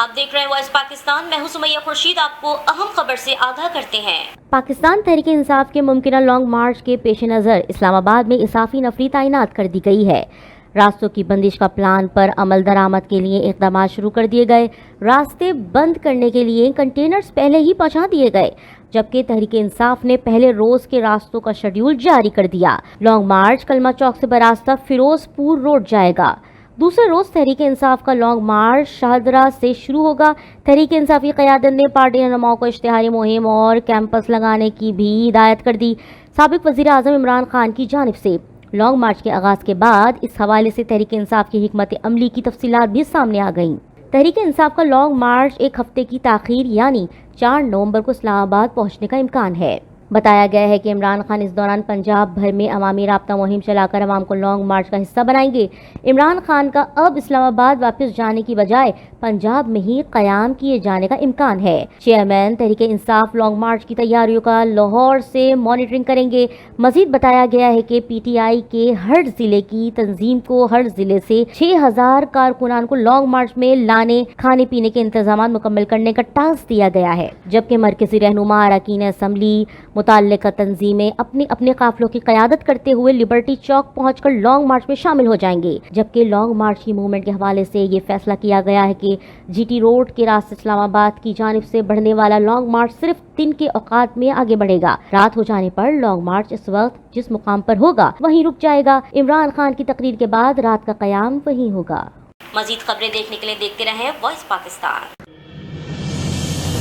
آپ دیکھ رہے ہیں وائس پاکستان، میں ہوں سمیہ خورشید، آپ کو اہم خبر سے آگاہ کرتے ہیں۔ پاکستان تحریک انصاف کے ممکنہ لانگ مارچ کے پیش نظر اسلام آباد میں اضافی نفری تعینات کر دی گئی ہے۔ راستوں کی بندش کا پلان پر عمل درآمد کے لیے اقدامات شروع کر دیے گئے۔ راستے بند کرنے کے لیے کنٹینرز پہلے ہی پہنچا دیے گئے، جبکہ تحریک انصاف نے پہلے روز کے راستوں کا شیڈول جاری کر دیا۔ لانگ مارچ کلمہ چوک سے براستہ فیروز پور روڈ جائے گا۔ دوسرے روز تحریک انصاف کا لانگ مارچ شاہدرہ سے شروع ہوگا۔ تحریک انصاف کی قیادت نے پارٹی رہنماؤں کو اشتہاری مہم اور کیمپس لگانے کی بھی ہدایت کر دی۔ سابق وزیر اعظم عمران خان کی جانب سے لانگ مارچ کے آغاز کے بعد اس حوالے سے تحریک انصاف کی حکمت عملی کی تفصیلات بھی سامنے آ گئیں۔ تحریک انصاف کا لانگ مارچ ایک ہفتے کی تاخیر یعنی 4 نومبر کو اسلام آباد پہنچنے کا امکان ہے۔ بتایا گیا ہے کہ عمران خان اس دوران پنجاب بھر میں عوامی رابطہ مہم چلا کر عوام کو لانگ مارچ کا حصہ بنائیں گے۔ عمران خان کا اب اسلام آباد واپس جانے کی بجائے پنجاب میں ہی قیام کیے جانے کا امکان ہے۔ Chairman Tehreek Insaf long march کی تیاریوں کا لاہور سے مانیٹرنگ کریں گے۔ مزید بتایا گیا ہے کہ پی ٹی آئی کے ہر ضلع کی تنظیم کو ہر ضلع سے 6000 کارکنان کو لانگ مارچ میں لانے، کھانے پینے کے انتظامات مکمل کرنے کا ٹاسک دیا گیا ہے، جبکہ مرکزی رہنما اراکین اسمبلی متعلقہ تنظیمیں اپنے قافلوں کی قیادت کرتے ہوئے لبرٹی چوک پہنچ کر لانگ مارچ میں شامل ہو جائیں گے۔ جبکہ لانگ مارچ کی موومنٹ کے حوالے سے یہ فیصلہ کیا گیا ہے کہ جی ٹی روڈ کے راستے اسلام آباد کی جانب سے بڑھنے والا لانگ مارچ صرف دن کے اوقات میں آگے بڑھے گا۔ رات ہو جانے پر لانگ مارچ اس وقت جس مقام پر ہوگا وہیں رک جائے گا۔ عمران خان کی تقریر کے بعد رات کا قیام وہیں ہوگا۔ مزید خبریں دیکھنے کے لیے دیکھتے رہیں وائس پاکستان۔